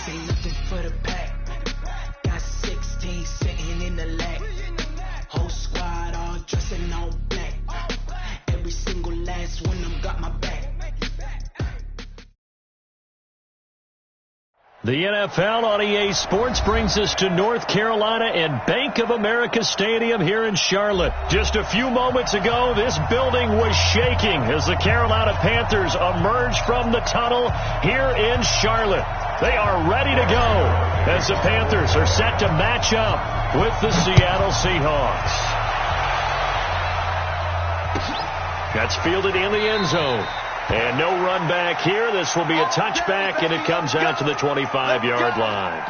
This ain't nothing for the pack. Got 16 sitting in the lag. Whole squad all dressing all black. Every single last one of them got my back. The NFL on EA Sports brings us to North Carolina and Bank of America Stadium here in Charlotte. Just a few moments ago, this building was shaking as the Carolina Panthers emerged from the tunnel here in Charlotte. They are ready to go as the Panthers are set to match up with the Seattle Seahawks. That's fielded in the end zone. And no run back here. This will be a touchback, and it comes out to the 25-yard line.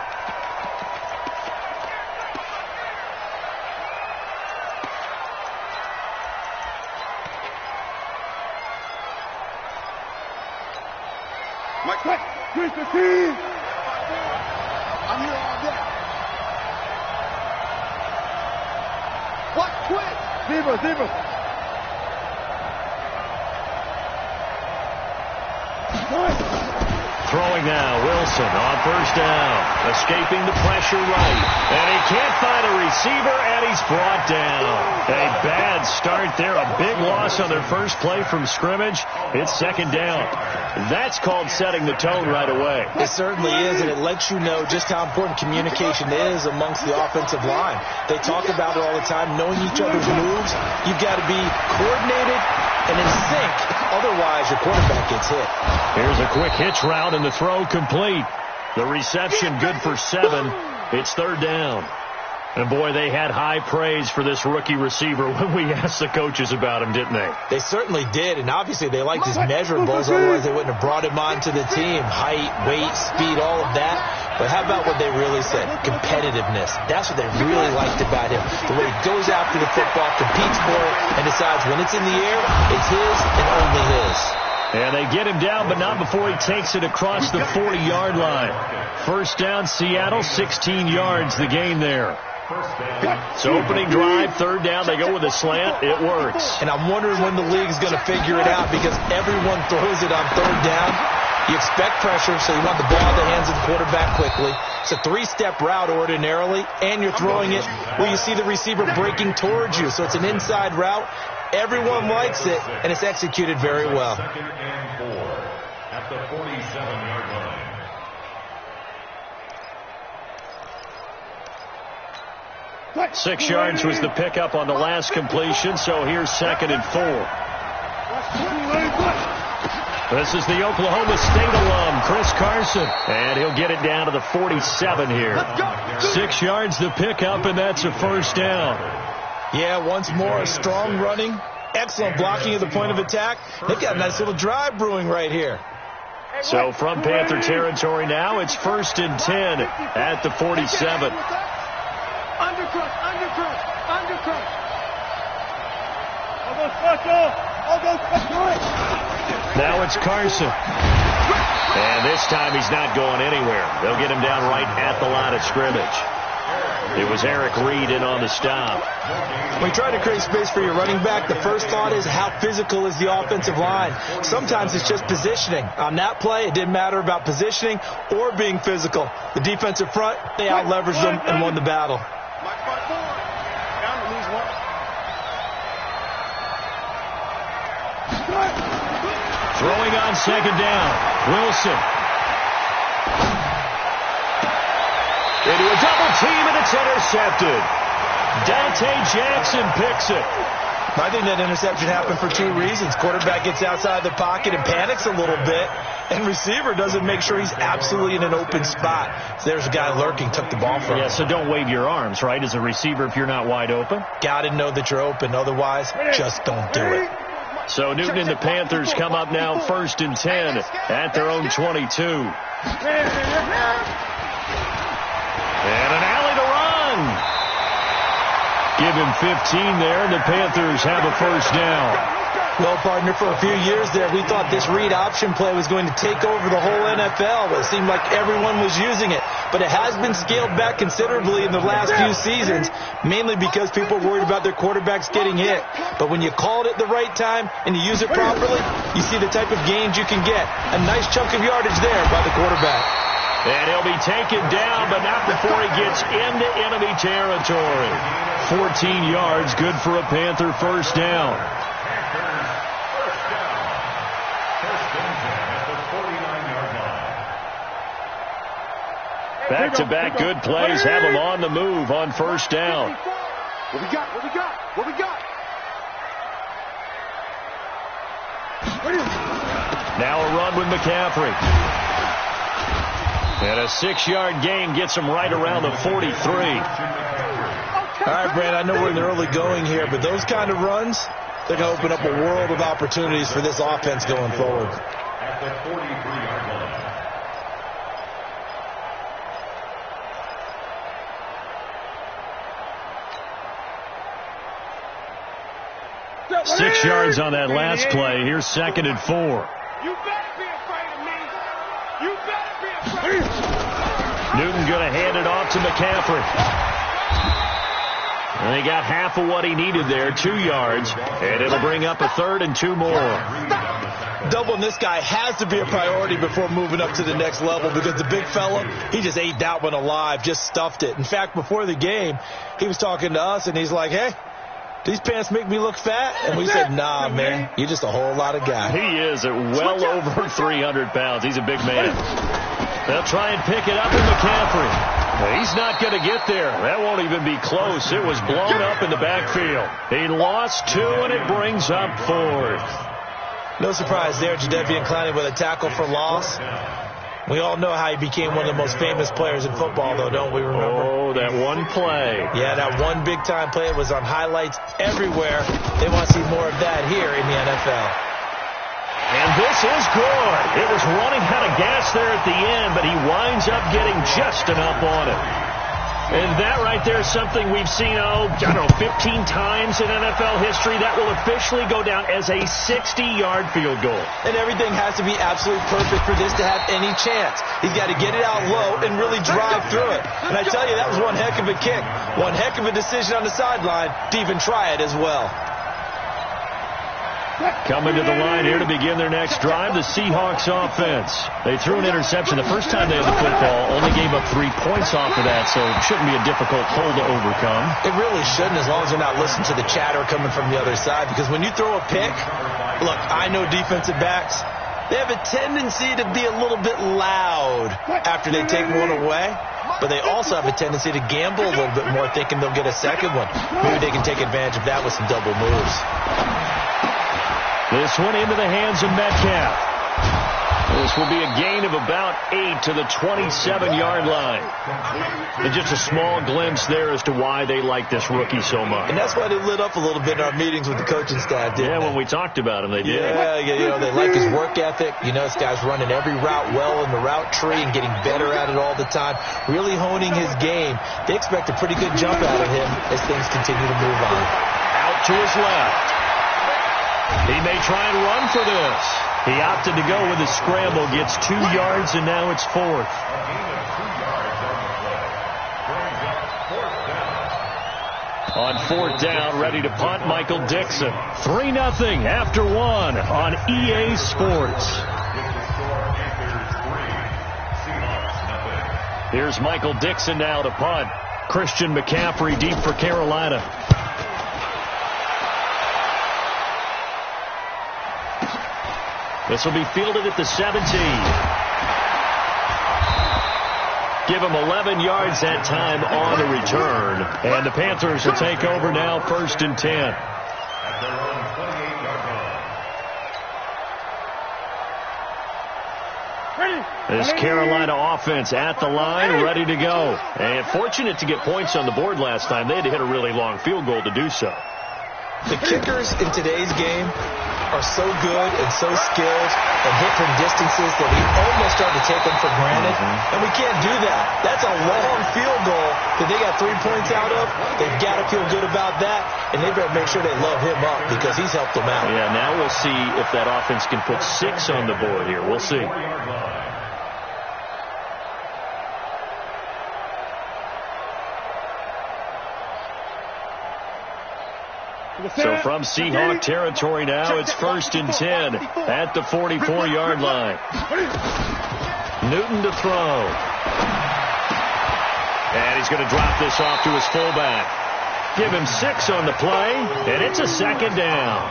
Mike, quick! Quick, the team! I'm here all day. What? Quick! Zebra! Throwing now, Wilson on first down, escaping the pressure right, and he can't find a receiver, and he's brought down. A bad start there, a big loss on their first play from scrimmage. It's second down. That's called setting the tone right away. It certainly is, and it lets you know just how important communication is amongst the offensive line. They talk about it all the time, knowing each other's moves. You've got to be coordinated and in sync. Otherwise, your quarterback gets hit. Here's a quick hitch route, and the throw complete. The reception good for 7. It's third down. And, boy, they had high praise for this rookie receiver when we asked the coaches about him, didn't they? They certainly did, and obviously they liked his measurables. Otherwise, they wouldn't have brought him onto the team. Height, weight, speed, all of that. But how about what they really said? Competitiveness. That's what they really liked about him. The way he goes after the football, competes for it, and decides when it's in the air, it's his and only his. And they get him down, but not before he takes it across the 40-yard line. First down, Seattle, 16 yards, the gain there. So opening drive, third down, they go with a slant. It works. And I'm wondering when the league's going to figure it out, because everyone throws it on third down. You expect pressure, so you want the ball in the hands of the quarterback quickly. It's a 3-step route ordinarily, and you're throwing it where you see the receiver breaking towards you. So it's an inside route. Everyone likes it, and it's executed very well. Second and 4 at the 47-yard line. Six yards was the pickup on the last completion, so here's second and 4. This is the Oklahoma State alum, Chris Carson, and he'll get it down to the 47 here. 6 yards the pickup, and that's a first down. Yeah, once more, a strong running, excellent blocking at the point of attack. They've got a nice little drive brewing right here. So from Panther territory now, it's first and 10 at the 47. Undercut. All those Now it's Carson. And this time he's not going anywhere. They'll get him down right at the line of scrimmage. It was Eric Reed in on the stop. When you try to create space for your running back, the first thought is how physical is the offensive line. Sometimes it's just positioning. On that play, it didn't matter about positioning or being physical. The defensive front, they out-leveraged them and won the battle. Throwing on second down, Wilson. Into a double team, and it's intercepted. Dante Jackson picks it. I think that interception happened for 2 reasons. Quarterback gets outside the pocket and panics a little bit, and receiver doesn't make sure he's absolutely in an open spot. So there's a guy lurking, took the ball from him. Yeah, so don't wave your arms, right, as a receiver if you're not wide open. Got to know that you're open. Otherwise, just don't do it. So Newton and the Panthers come up now first and 10 at their own 22. And an alley to run. Give him 15 there, and the Panthers have a first down. Well, partner, for a few years there, we thought this read option play was going to take over the whole NFL. It seemed like everyone was using it. But it has been scaled back considerably in the last few seasons, mainly because people are worried about their quarterbacks getting hit. But when you call it at the right time and you use it properly, you see the type of gains you can get. A nice chunk of yardage there by the quarterback. And he'll be taken down, but not before he gets into enemy territory. 14 yards, good for a Panther first down. Back-to-back good plays have him on the move on first down. What we got? What we got? What we got? Now a run with McCaffrey. And a 6-yard gain gets him right around the 43. All right, Brad, I know we're in the early going here, but those kind of runs, they're going to open up a world of opportunities for this offense going forward. At the 43-yard line. 6 yards on that last play. Here's 2nd and 4. You better be afraid of me. You better be afraid. Newton going to hand it off to McCaffrey. And he got half of what he needed there, 2 yards. And it'll bring up a 3rd and 2 more. Doubling this guy has to be a priority before moving up to the next level because the big fella, he just ate that one alive, just stuffed it. In fact, before the game, he was talking to us, and he's like, hey, these pants make me look fat? And we said, nah, man, you're just a whole lot of guy. He is at well over 300 pounds. He's a big man. They'll try and pick it up with McCaffrey. He's not going to get there. That won't even be close. It was blown up in the backfield. He lost 2, and it brings up 4th. No surprise there, Jadeveon Clowney with a tackle for loss. We all know how he became one of the most famous players in football, though, don't we remember? Oh, that one play. Yeah, that one big-time play was on highlights everywhere. They want to see more of that here in the NFL. And this is good. It was running out of gas there at the end, but he winds up getting just enough on it. And that right there is something we've seen, 15 times in NFL history. That will officially go down as a 60-yard field goal. And everything has to be absolutely perfect for this to have any chance. He's got to get it out low and really drive through it. And I tell you, that was one heck of a kick. One heck of a decision on the sideline to even try it as well. Coming to the line here to begin their next drive, the Seahawks offense. They threw an interception the first time they had the football, only gave up 3 points off of that, so it shouldn't be a difficult hole to overcome. It really shouldn't, as long as they're not listening to the chatter coming from the other side, because when you throw a pick, look, I know defensive backs, they have a tendency to be a little bit loud after they take one away, but they also have a tendency to gamble a little bit more, thinking they'll get a second one. Maybe they can take advantage of that with some double moves. This one into the hands of Metcalf. This will be a gain of about 8 to the 27-yard line. And just a small glimpse there as to why they like this rookie so much. And that's why they lit up a little bit in our meetings with the coaching staff, didn't they? When we talked about him, they did. Yeah, they like his work ethic. This guy's running every route well in the route tree and getting better at it all the time, really honing his game. They expect a pretty good jump out of him as things continue to move on. Out to his left. He may try and run for this. He opted to go with a scramble, gets 2 yards, and now it's 4th. On 4th down, ready to punt, Michael Dixon. 3-0 after 1 on EA Sports. Here's Michael Dixon now to punt. Christian McCaffrey deep for Carolina. This will be fielded at the 17. Give him 11 yards that time on the return. And the Panthers will take over now, 1st and 10. At their own 28-yard line. This Carolina offense at the line, ready to go. And fortunate to get points on the board last time. They had to hit a really long field goal to do so. The kickers in today's game are so good and so skilled and hit from distances that we almost start to take them for granted. And we can't do that. That's a long field goal that they got 3 points out of. They've got to feel good about that, and they better make sure they love him up because he's helped them out. Yeah, now we'll see if that offense can put 6 on the board here. We'll see. So from Seahawk territory now, it's 1st and 10 at the 44-yard line. Newton to throw. And he's going to drop this off to his fullback. Give him 6 on the play, and it's a second down.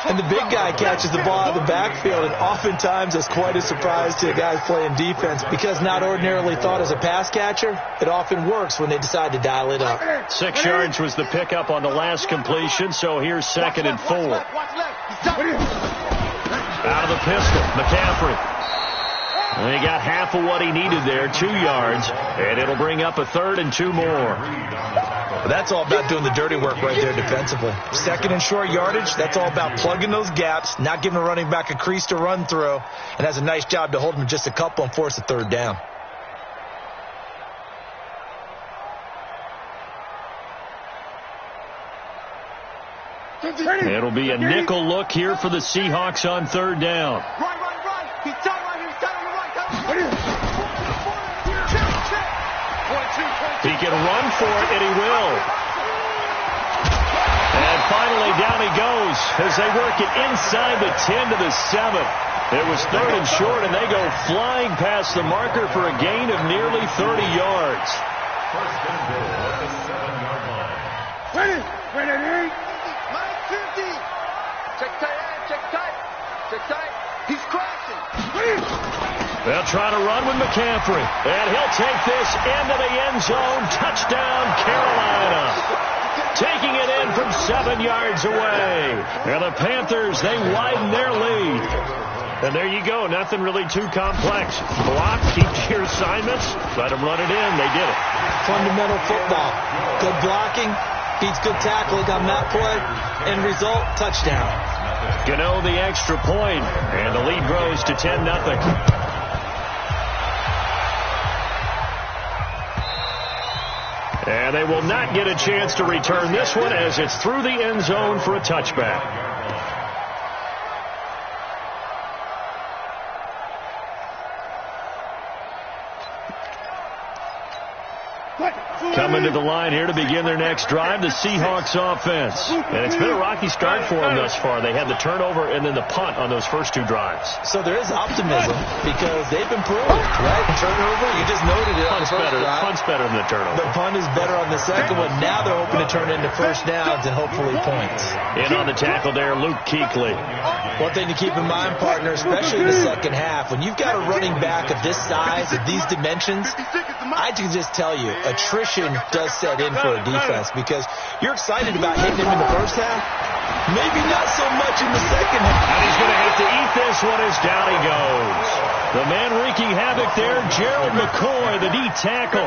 And the big guy catches the ball out of the backfield, and oftentimes it's quite a surprise to the guys playing defense because not ordinarily thought as a pass catcher, it often works when they decide to dial it up. 6 yards was the pickup on the last completion, so here's 2nd and 4. Out of the pistol, McCaffrey. And he got half of what he needed there, 2 yards, and it'll bring up a 3rd and 2 more. That's all about doing the dirty work right there defensively. 2nd and short yardage, that's all about plugging those gaps, not giving a running back a crease to run through, and has a nice job to hold him just a couple and force a 3rd down. It'll be a nickel look here for the Seahawks on 3rd down. He's tight right here. He's tight on the right. He can run for it, and he will. And finally, down he goes as they work it inside the 10 to the 7. It was 3rd and short, and they go flying past the marker for a gain of nearly 30 yards. First and goal at the 7-yard line. Ready. 50. Check tight. He's crashing. They'll try to run with McCaffrey, and he'll take this into the end zone. Touchdown, Carolina. Taking it in from 7 yards away. And the Panthers, they widen their lead. And there you go. Nothing really too complex. Block, keep to your assignments, let them run it in. They did it. Fundamental football. Good blocking beats good tackling on that play. End result, touchdown. Gano the extra point, and the lead grows to 10-0. And they will not get a chance to return this one as it's through the end zone for a touchback. Coming to the line here to begin their next drive, the Seahawks offense. And it's been a rocky start for them thus far. They had the turnover and then the punt on those first 2 drives. So there is optimism because they've improved, right? Turnover, you just noted it on the first drive. Punt's better than the turnover. The punt is better on the second one. Now they're hoping to turn into first downs and hopefully points. In on the tackle there, Luke Kuechly. One thing to keep in mind, partner, especially in the second half, when you've got a running back of this size, of these dimensions, I can just tell you, attrition does set in for a defense because you're excited about hitting him in the first half. Maybe not so much in the second half. And he's going to have to eat this one as down he goes. The man wreaking havoc there, Gerald McCoy, the D tackle.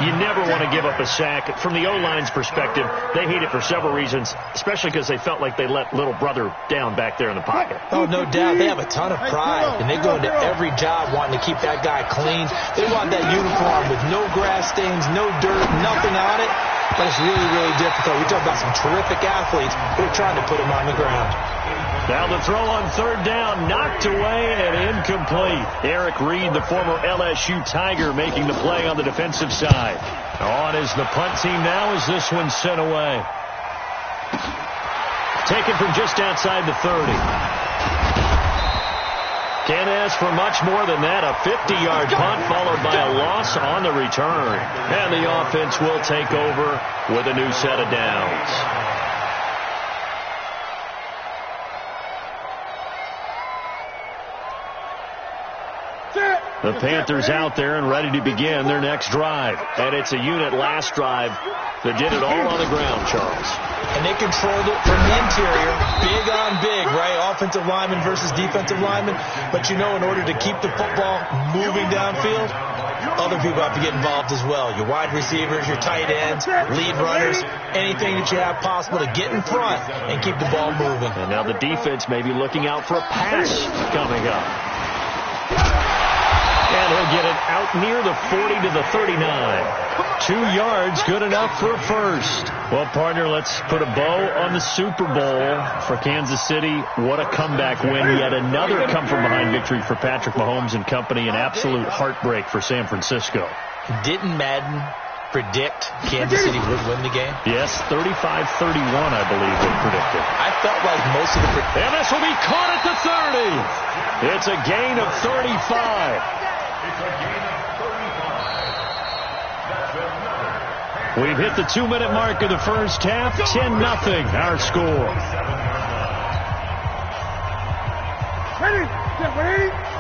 You never want to give up a sack. From the O-line's perspective, they hate it for several reasons, especially because they felt like they let little brother down back there in the pocket. Oh, no doubt. They have a ton of pride, and they go into every job wanting to keep that guy clean. They want that uniform with no grass stains, no dirt, nothing on it. But it's really, really difficult. We talk about some terrific athletes who are trying to put him on the ground. Now the throw on 3rd down, knocked away and incomplete. Eric Reed, the former LSU Tiger, making the play on the defensive side. On is the punt team now as this one's sent away. Taken from just outside the 30. Can't ask for much more than that. A 50-yard punt followed by a loss on the return. And the offense will take over with a new set of downs. The Panthers out there and ready to begin their next drive. And it's a unit last drive that did it all on the ground, Charles. And they controlled it from the interior. Big on big, right? Offensive lineman versus defensive lineman. But, you know, in order to keep the football moving downfield, other people have to get involved as well. Your wide receivers, your tight ends, lead runners, anything that you have possible to get in front and keep the ball moving. And now the defense may be looking out for a pass coming up. And he'll get it out near the 40 to the 39. 2 yards, good enough for a first. Well, partner, let's put a bow on the Super Bowl for Kansas City. What a comeback win. Yet another come-from-behind victory for Patrick Mahomes and company. An absolute heartbreak for San Francisco. Didn't Madden predict Kansas City would win the game? Yes, 35-31, I believe they predicted. I felt like most of the... And this will be caught at the 30. It's a gain of 35. It's a gain of 35. That's another. We've hit the 2-minute mark of the first half. 10-0 our score.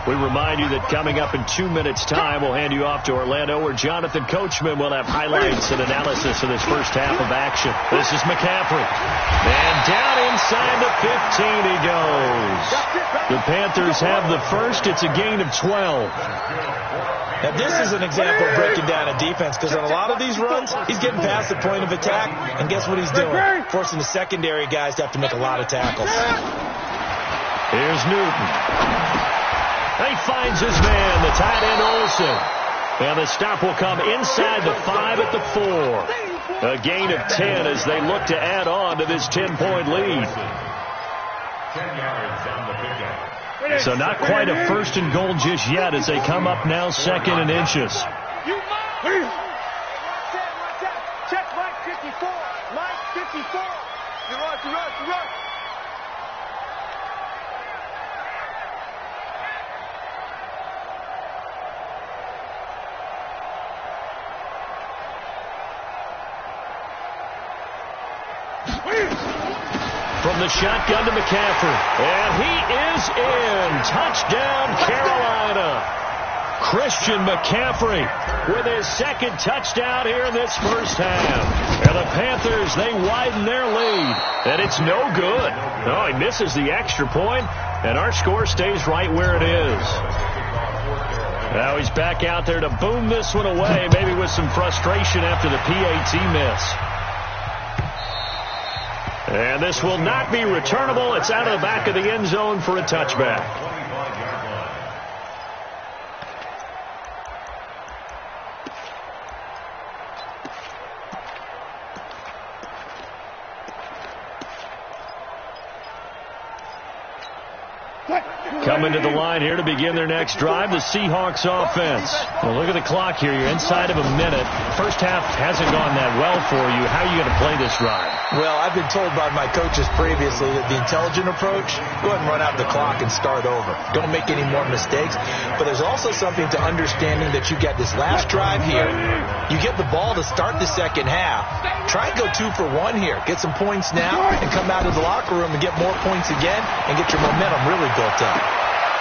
We remind you that coming up in 2 minutes' time, we'll hand you off to Orlando, where Jonathan Coachman will have highlights and analysis of this first half of action. This is McCaffrey. And down inside the 15 he goes. The Panthers have the first. It's a gain of 12. Now, this is an example of breaking down a defense, because on a lot of these runs, he's getting past the point of attack, and guess what he's doing? Forcing the secondary guys to have to make a lot of tackles. Here's Newton. He finds his man, the tight end Olsen. And the stop will come inside the 5 at the 4. A gain of 10 as they look to add on to this 10-point lead. 10 yards on the pickup. So not quite a first and goal just yet as they come up now second and inches. Check Mike 54. Mike 54. You run. From the shotgun to McCaffrey. And he is in. Touchdown, Carolina. Christian McCaffrey with his second touchdown here in this first half. And the Panthers, they widen their lead. And it's no good. No, he misses the extra point, and our score stays right where it is. Now he's back out there to boom this one away, maybe with some frustration after the PAT miss. And this will not be returnable. It's out of the back of the end zone for a touchback. Coming to the line here to begin their next drive, the Seahawks offense. Well, look at the clock here. You're inside of a minute. First half hasn't gone that well for you. How are you going to play this drive? Well, I've been told by my coaches previously that the intelligent approach, go ahead and run out the clock and start over. Don't make any more mistakes. But there's also something to understanding that you get this last drive here. You get the ball to start the second half. Try and go 2 for 1 here. Get some points now and come out of the locker room and get more points again and get your momentum really built up.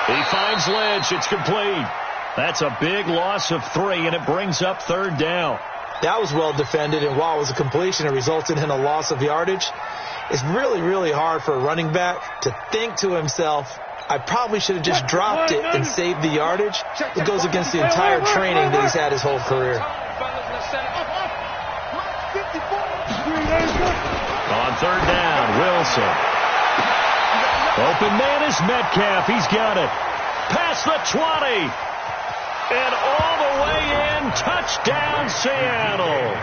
He finds Lynch. It's complete. That's a big loss of 3, and it brings up third down. That was well defended, and while it was a completion, it resulted in a loss of yardage. It's really, really hard for a running back to think to himself, I probably should have just dropped it and saved the yardage. It goes against the entire training that he's had his whole career. On third down, Wilson. Open man is Metcalf. He's got it. Past the 20. And all the way in. Touchdown, Seattle.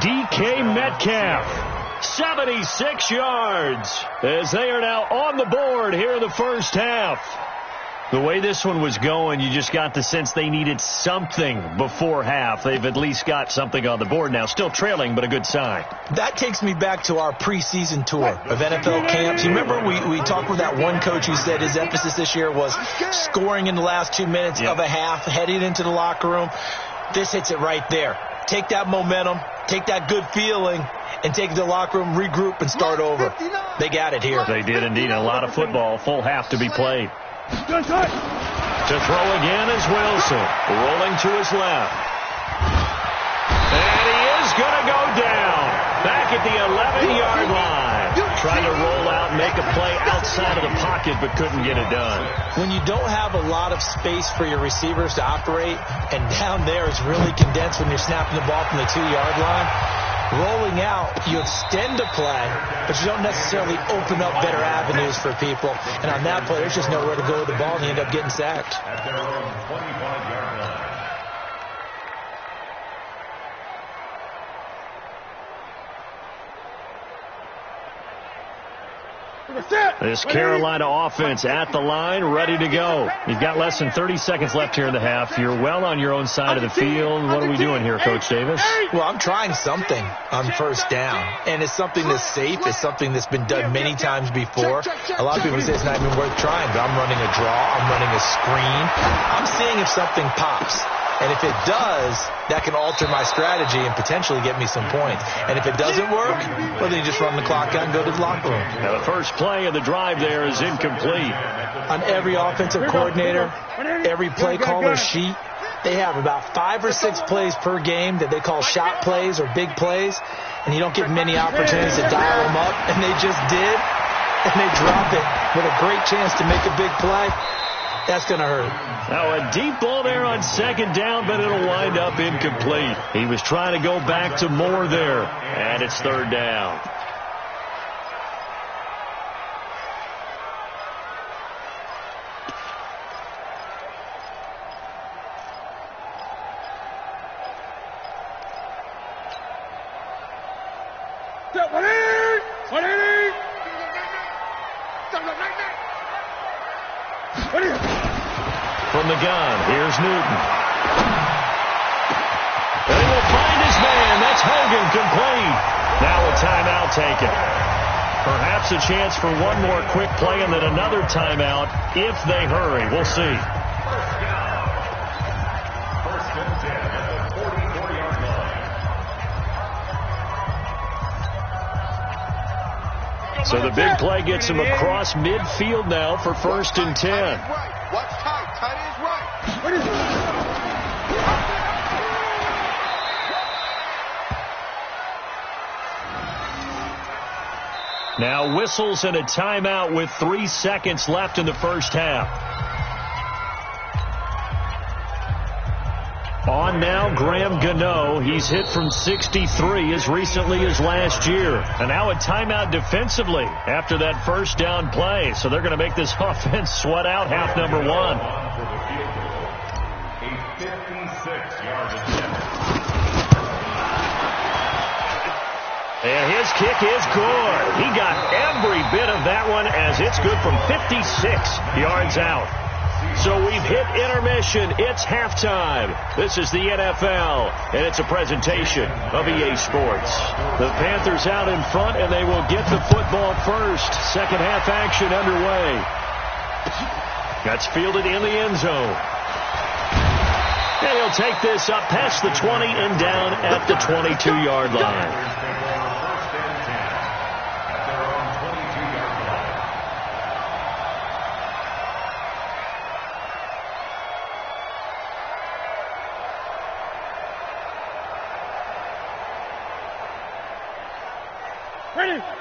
DK Metcalf. 76 yards. As they are now on the board here in the first half. The way this one was going, you just got the sense they needed something before half. They've at least got something on the board now. Still trailing, but a good sign. That takes me back to our preseason tour of NFL camps. You remember we talked with that one coach who said his emphasis this year was scoring in the last 2 minutes of a half, heading into the locker room. This hits it right there. Take that momentum, take that good feeling, and take it to the locker room, regroup, and start over. They got it here. They did indeed. A lot of football, full half to be played. To throw again is Wilson, rolling to his left. And he is going to go down. Back at the 11-yard line. Trying to roll out and make a play outside of the pocket, but couldn't get it done. When you don't have a lot of space for your receivers to operate, and down there is really condensed when you're snapping the ball from the 2-yard line, rolling out, you extend a play, but you don't necessarily open up better avenues for people. And on that play, there's just nowhere to go with the ball, and you end up getting sacked. At their own 25-yard line. This Carolina offense at the line, ready to go. You've got less than 30 seconds left here in the half. You're well on your own side of the field. What are we doing here, Coach Davis? Well, I'm trying something on first down, and it's something that's safe. It's something that's been done many times before. A lot of people say it's not even worth trying, but I'm running a draw. I'm running a screen. I'm seeing if something pops. And if it does, that can alter my strategy and potentially get me some points. And if it doesn't work, well, then you just run the clock out and go to the locker room. Now, the first play of the drive there is incomplete. On every offensive coordinator, every play caller sheet, they have about 5 or 6 plays per game that they call shot plays or big plays. And you don't get many opportunities to dial them up. And they just did. And they drop it with a great chance to make a big play. That's going to hurt. Now, a deep ball there on second down, but it'll wind up incomplete. He was trying to go back to more there, and it's third down. From the gun, here's Newton. They will find his man. That's Hogan, complete. Now a timeout taken. Perhaps a chance for one more quick play and then another timeout if they hurry. We'll see. First and 10 at the 44-yard line. So the big play gets him across midfield now for first and 10. Watch tight. Tight is right. Now whistles and a timeout with 3 seconds left in the first half. On now, Graham Gano. He's hit from 63 as recently as last year. And now a timeout defensively after that first down play. So they're going to make this offense sweat out half number one. A 56-yard attempt. And his kick is good. He got every bit of that one as it's good from 56 yards out. So we've hit intermission. It's halftime. This is the NFL, and it's a presentation of EA Sports. The Panthers out in front, and they will get the football first. Second half action underway. That's fielded in the end zone. And he'll take this up past the 20 and down at the 22-yard line.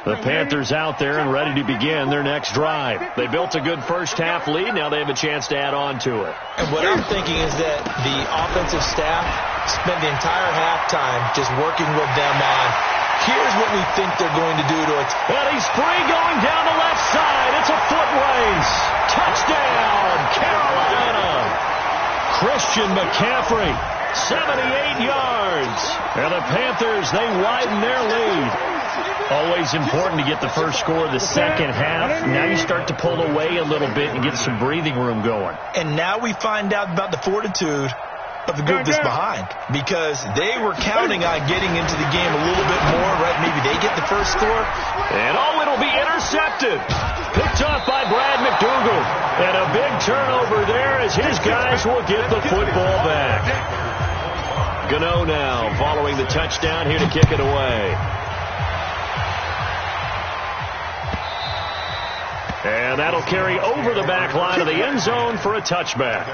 The Panthers out there and ready to begin their next drive. They built a good first half lead. Now they have a chance to add on to it. And what I'm thinking is that the offensive staff spent the entire halftime just working with them on, here's what we think they're going to do to it. And he's free going down the left side. It's a foot race. Touchdown, Carolina. Christian McCaffrey, 78 yards. And the Panthers, they widen their lead. Always important to get the first score of the second half. Now you start to pull away a little bit and get some breathing room going. And now we find out about the fortitude of the group that's behind, because they were counting on getting into the game a little bit more, right? Maybe they get the first score. And it'll be intercepted. Picked off by Brad McDougal. And a big turnover there as his guys will get the football back. Gano now following the touchdown here to kick it away. And that'll carry over the back line of the end zone for a touchback.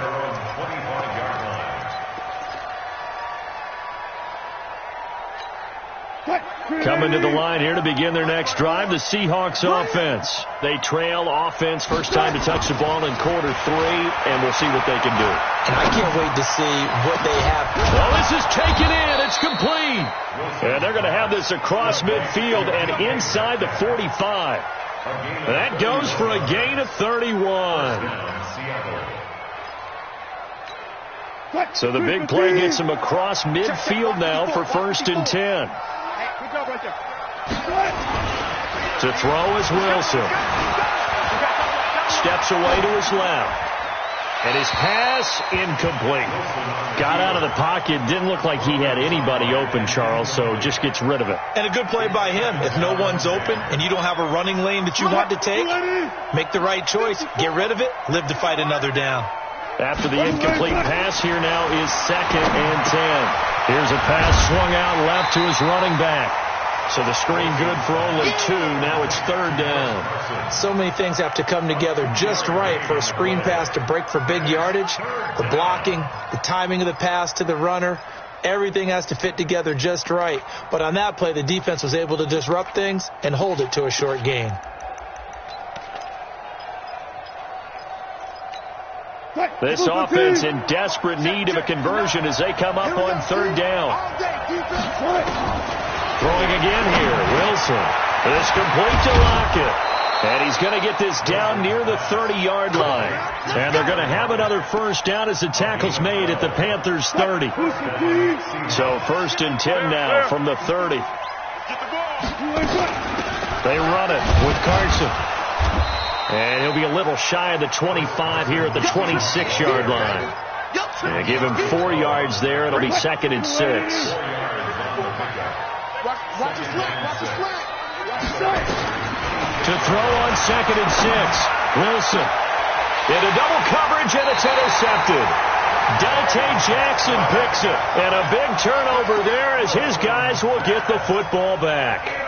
Coming to the line here to begin their next drive, the Seahawks offense. They trail offense first time to touch the ball in quarter 3, and we'll see what they can do. And I can't wait to see what they have. Well, this is taken in. It's complete. And they're going to have this across midfield and inside the 45. That goes for a gain of 31. So the big play gets him across midfield now for first and 10. To throw is Wilson. Steps away to his left. And his pass incomplete. Got out of the pocket. Didn't look like he had anybody open, Charles, so just gets rid of it. And a good play by him. If no one's open and you don't have a running lane that you want to take, make the right choice. Get rid of it. Live to fight another down. After the incomplete pass, here now is 2nd and 10. Here's a pass swung out left to his running back. So the screen good for only 2. Now it's 3rd down. So many things have to come together just right for a screen pass to break for big yardage. The blocking, the timing of the pass to the runner, everything has to fit together just right. But on that play, the defense was able to disrupt things and hold it to a short gain. This offense in desperate need of a conversion as they come up on 3rd down. Throwing again here, Wilson. This complete to Lockett. And he's going to get this down near the 30-yard line. And they're going to have another 1st down as the tackle's made at the Panthers' 30. So 1st and 10 now from the 30. They run it with Carson. And he'll be a little shy of the 25 here at the 26-yard line. And give him 4 yards there. It'll be 2nd and 6. Watch his flag. To throw on 2nd and 6. Wilson. Into double coverage, and it's intercepted. Dante Jackson picks it. And a big turnover there as his guys will get the football back.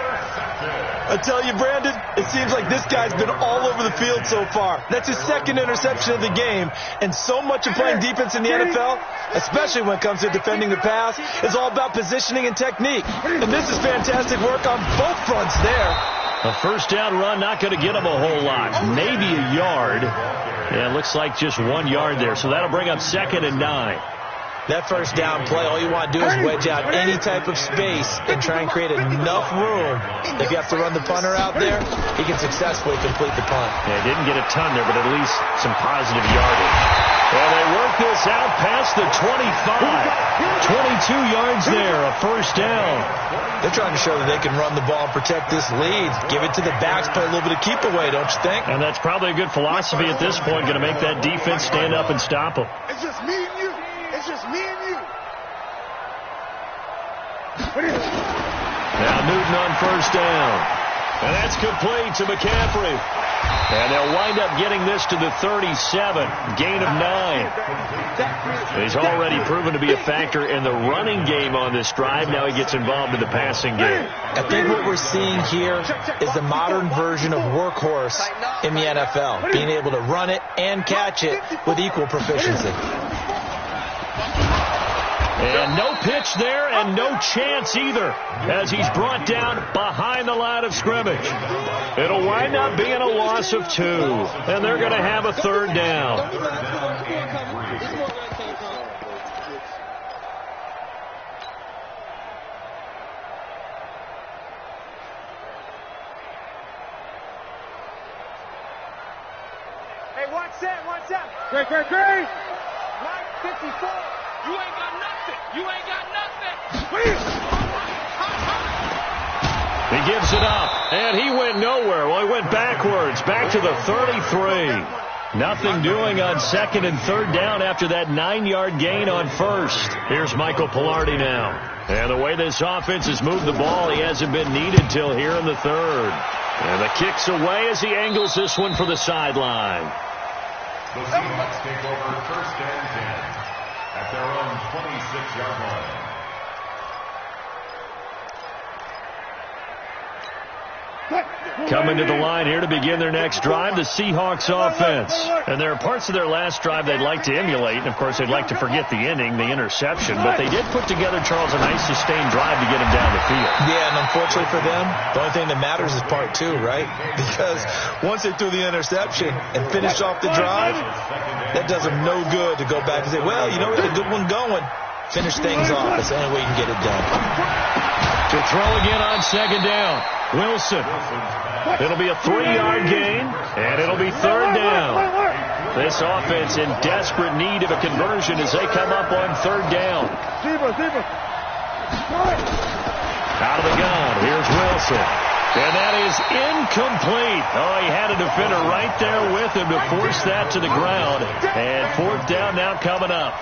I tell you, Brandon, it seems like this guy's been all over the field so far. That's his 2nd interception of the game. And so much of playing defense in the NFL, especially when it comes to defending the pass, is all about positioning and technique. And this is fantastic work on both fronts there. A 1st down run, not going to get him a whole lot. Maybe a yard. Yeah, it looks like just 1 yard there. So that'll bring up 2nd and 9. That 1st down play, all you want to do is wedge out any type of space and try and create enough room. If you have to run the punter out there, he can successfully complete the punt. Yeah, didn't get a ton there, but at least some positive yardage. Well, they work this out past the 25. 22 yards there, a 1st down. They're trying to show that they can run the ball and protect this lead. Give it to the backs, play a little bit of keep away, don't you think? And that's probably a good philosophy at this point, going to make that defense stand up and stop them. It's just me and you. It's just me and you. Now Newton on 1st down. And that's complete to McCaffrey. And they'll wind up getting this to the 37. Gain of 9. He's already proven to be a factor in the running game on this drive. Now he gets involved in the passing game. I think what we're seeing here is the modern version of workhorse in the NFL. Being able to run it and catch it with equal proficiency. And no pitch there and no chance either as he's brought down behind the line of scrimmage. It'll wind up being a loss of 2. And they're going to have a 3rd down. Hey, watch that. Great. Line 54. You ain't got nothing. He gives it up, and he went nowhere. Well, he went backwards, back to the 33. Nothing doing on 2nd and 3rd down after that 9-yard gain on 1st. Here's Michael Pilardi now. And the way this offense has moved the ball, he hasn't been needed till here in the 3rd. And the kick's away as he angles this one for the sideline. The Seahawks take over 1st and 10 at their own 26-yard line. Coming to the line here to begin their next drive, the Seahawks offense. And there are parts of their last drive they'd like to emulate. And, of course, they'd like to forget the ending, the interception. But they did put together, Charles, a nice sustained drive to get him down the field. Yeah, and unfortunately for them, the only thing that matters is part 2, right? Because once they threw the interception and finished off the drive, that does them no good to go back and say, well, you know, we had a good one going. Finish things off. That's the only way you can get it done. To throw again on 2nd down. Wilson. It'll be a 3-yard gain, and it'll be 3rd down. This offense in desperate need of a conversion as they come up on 3rd down. Out of the gun, here's Wilson. And that is incomplete. Oh, he had a defender right there with him to force that to the ground. And fourth down now coming up.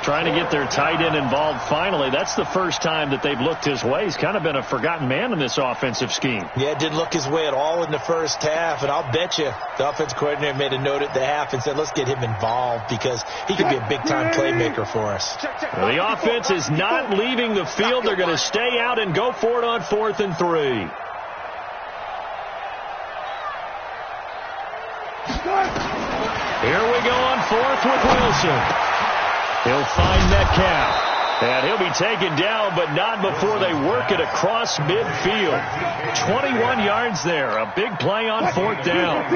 Trying to get their tight end involved finally. That's the first time that they've looked his way. He's kind of been a forgotten man in this offensive scheme. Yeah, it didn't look his way at all in the first half. And I'll bet you the offense coordinator made a note at the half and said, let's get him involved because he could be a big-time playmaker for us. Well, the offense is not leaving the field. They're going to stay out and go for it on 4th and 3. Here we go on 4th with Wilson. He'll find Metcalf. And he'll be taken down, but not before they work it across midfield. 21 yards there. A big play on 4th down.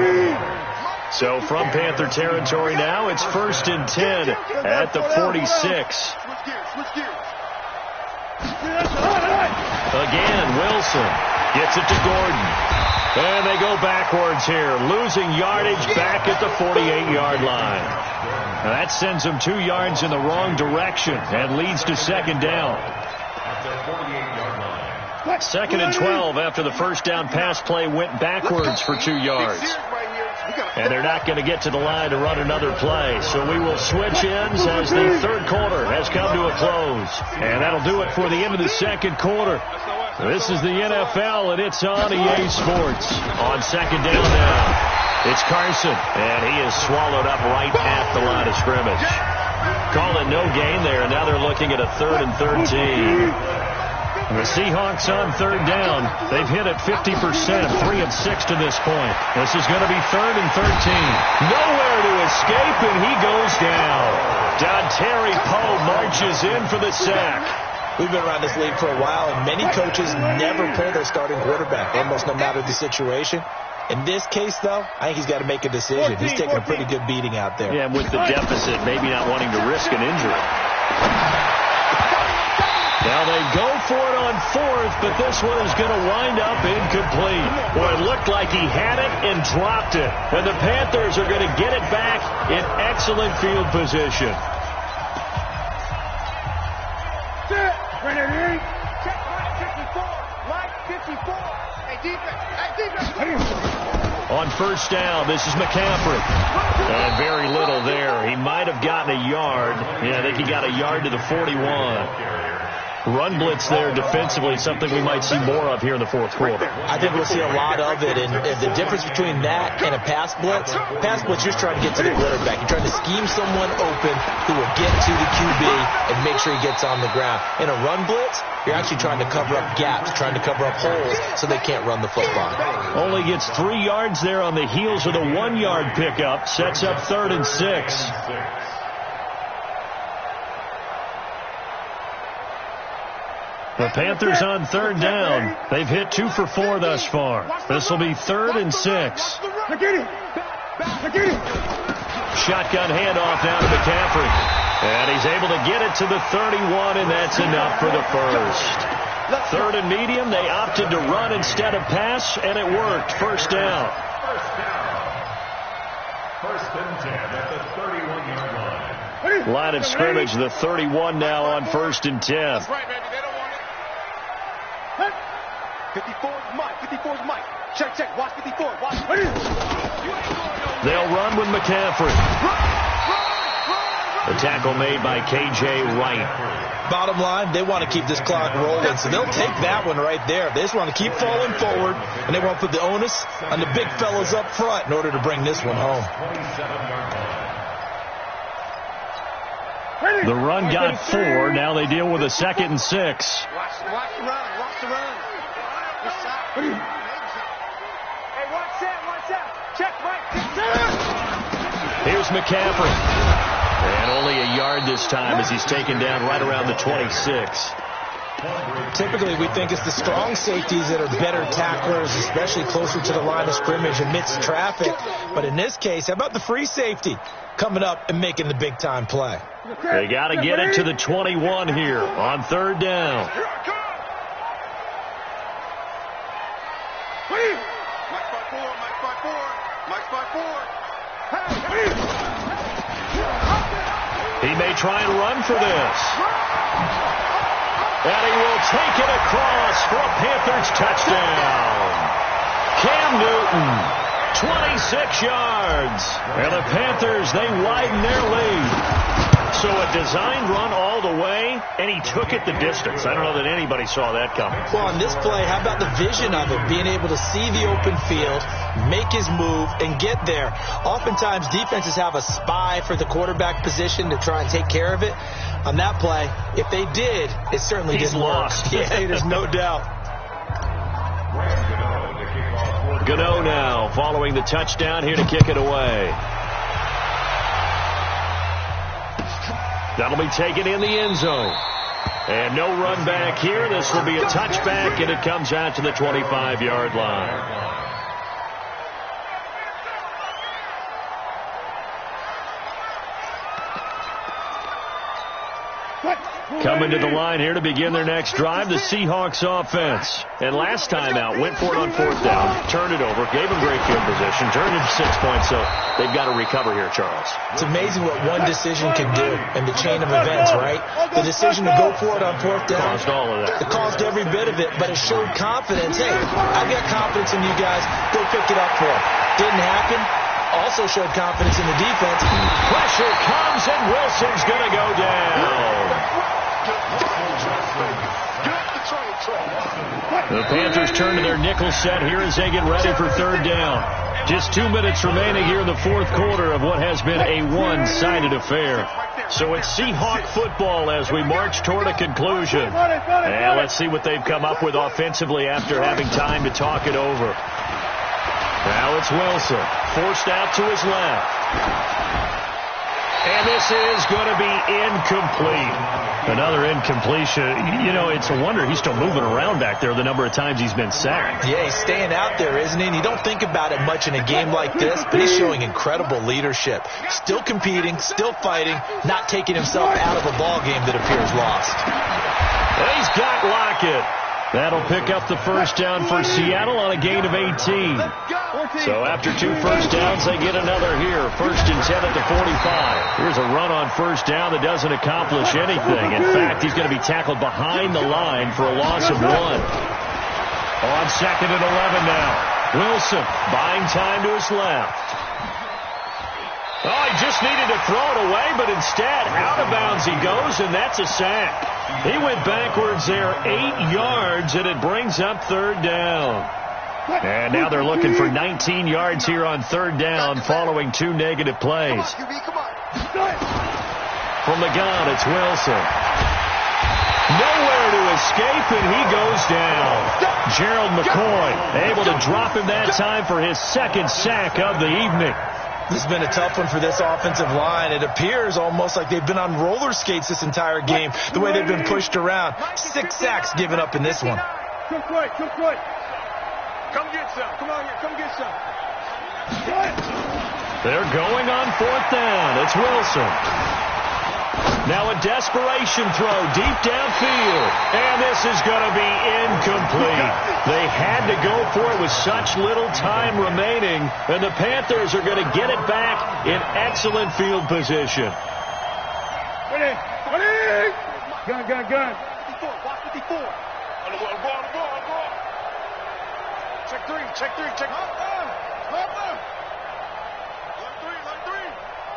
So from Panther territory now, it's 1st and 10 at the 46. Again, Wilson gets it to Gordon. And they go backwards here, losing yardage back at the 48-yard line. Now that sends them 2 yards in the wrong direction and leads to 2nd down. 2nd and 12 after the first down pass play went backwards for 2 yards. And they're not going to get to the line to run another play. So we will switch ends as the third quarter has come to a close. And that'll do it for the end of the second quarter. This is the NFL, and it's on EA Sports. On 2nd down now, it's Carson, and he is swallowed up right at the line of scrimmage. Call it no gain there, and now they're looking at a 3rd and 13. The Seahawks on 3rd down. They've hit it 50%, 3 of 6 to this point. This is going to be 3rd and 13. Nowhere to escape, and he goes down. Dontari Poe marches in for the sack. We've been around this league for a while, and many coaches never play their starting quarterback, almost no matter the situation. In this case, though, I think he's got to make a decision. He's taking a pretty good beating out there. Yeah, and with the deficit, maybe not wanting to risk an injury. Now they go for it on 4th, but this one is going to wind up incomplete. Well, it looked like he had it and dropped it. And the Panthers are going to get it back in excellent field position. On 1st down, this is McCaffrey. And very little there. He might have gotten a yard. Yeah, I think he got a yard to the 41. Run blitz there defensively, something we might see more of here in the 4th quarter. I think we'll see a lot of it, and the difference between that and a pass blitz, you're just trying to get to the quarterback. You're trying to scheme someone open who will get to the QB and make sure he gets on the ground. In a run blitz, you're actually trying to cover up gaps, trying to cover up holes so they can't run the football. Only gets 3 yards there on the heels of the 1-yard pickup. Sets up 3rd and 6. The Panthers on 3rd down. They've hit 2 for 4 thus far. This will be 3rd and 6. Shotgun handoff now to McCaffrey. And he's able to get it to the 31, and that's enough for the first. 3rd and medium, they opted to run instead of pass, and it worked. 1st down. 1st and 10 at the 31-yard line. Line of scrimmage, the 31 now on 1st and 10. That's right, baby. They don't want it. 54's Mike. 54's Mike. Check. Watch 54. Watch. They'll run with McCaffrey. The tackle made by K.J. Wright. Bottom line, they want to keep this clock rolling, so they'll take that one right there. They just want to keep falling forward, and they want to put the onus on the big fellas up front in order to bring this one home. The run got 4. Now they deal with a 2nd and 6. Watch the run. Watch the run. Hey, watch that. Check right. Here's McCaffrey. And only a yard this time as he's taken down right around the 26. Typically, we think it's the strong safeties that are better tacklers, especially closer to the line of scrimmage amidst traffic. But in this case, how about the free safety coming up and making the big-time play? They got to get it to the 21 here on 3rd down. He may try and run for this. And he will take it across for a Panthers touchdown. Cam Newton. 26 yards. And the Panthers, they widen their lead. So a designed run all the way, and he took it the distance. I don't know that anybody saw that coming. Well, on this play, how about the vision of it? Being able to see the open field, make his move, and get there. Oftentimes, defenses have a spy for the quarterback position to try and take care of it. On that play, if they did, it certainly didn't lost. work. Yeah, there's no doubt. Gano now following the touchdown here to kick it away. That'll be taken in the end zone. And no run back here. This will be a touchback, and it comes out to the 25-yard line. Coming to the line here to begin their next drive, the Seahawks offense. And last time out, went for it on fourth down, turned it over, gave them great field position, turned it 6 points, so they've got to recover here, Charles. It's amazing what one decision can do in the chain of events, right? The decision to go for it on fourth down. Caused all of that. It caused every bit of it, but it showed confidence. Hey, I've got confidence in you guys. Go pick it up for them. Didn't happen. Also showed confidence in the defense. Pressure comes, and Wilson's going to go down. The Panthers turn to their nickel set here as they get ready for third down. Just 2 minutes remaining here in the fourth quarter of what has been a one-sided affair. So it's Seahawk football as we march toward a conclusion. And let's see what they've come up with offensively after having time to talk it over. Now it's Wilson, forced out to his left. And this is going to be incomplete. Another incompletion. You know, it's a wonder he's still moving around back there the number of times he's been sacked. Yeah, he's staying out there, isn't he? And you don't think about it much in a game like this, but he's showing incredible leadership. Still competing, still fighting, not taking himself out of a ball game that appears lost. He's got Lockett. That'll pick up the first down for Seattle on a gain of 18. So after 2 first downs, they get another here. 1st and 10 at the 45. Here's a run on first down that doesn't accomplish anything. In fact, he's going to be tackled behind the line for a loss of 1. On 2nd and 11 now. Wilson buying time to his left. Oh, he just needed to throw it away, but instead, out of bounds he goes, and that's a sack. He went backwards there 8 yards, and it brings up third down. And now they're looking for 19 yards here on third down following 2 negative plays. From the gun, it's Wilson. Nowhere to escape, and he goes down. Gerald McCoy able to drop him that time for his 2nd sack of the evening. This has been a tough one for this offensive line. It appears almost like they've been on roller skates this entire game, the way they've been pushed around. 6 sacks given up in this one. Come get some. Come on here. Come get some. They're going on 4th down. It's Wilson. Now a desperation throw deep downfield. And this is going to be incomplete. They had to go for it with such little time remaining. And the Panthers are going to get it back in excellent field position. Ready. Gun. 54. Block 54. On the ball. Check 3. Check.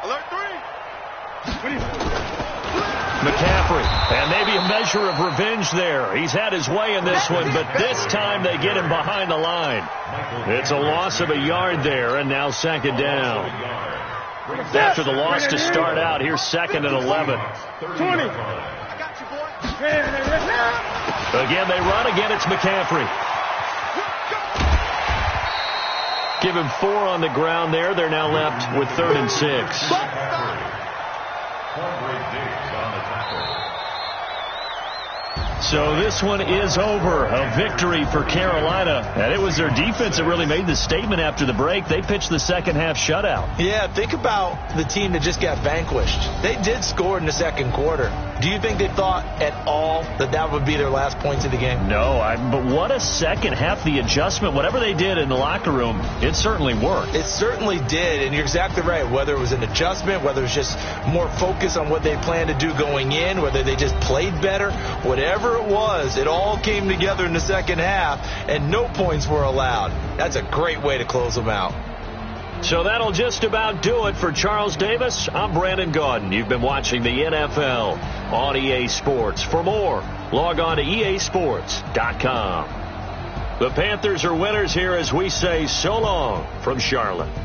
Alert 3. McCaffrey, and maybe a measure of revenge there. He's had his way in this one, but this time they get him behind the line. It's a loss of a yard there, and now 2nd down. After the loss to start out, here's 2nd and 11. 20. Again, they run. Again, it's McCaffrey. Give him 4 on the ground there. They're now left with 3rd and 6. So this one is over. A victory for Carolina. And it was their defense that really made the statement after the break. They pitched the second half shutout. Yeah, think about the team that just got vanquished. They did score in the second quarter. Do you think they thought at all that that would be their last points of the game? No, but what a second half. The adjustment, whatever they did in the locker room, it certainly worked. It certainly did, and you're exactly right. Whether it was an adjustment, whether it was just more focus on what they planned to do going in, whether they just played better, whatever whatever it was, it all came together in the second half, and no points were allowed. That's a great way to close them out. So that'll just about do it for Charles Davis. I'm Brandon Gaudin. You've been watching the NFL on EA Sports. For more, log on to easports.com. The Panthers are winners here as we say so long from Charlotte.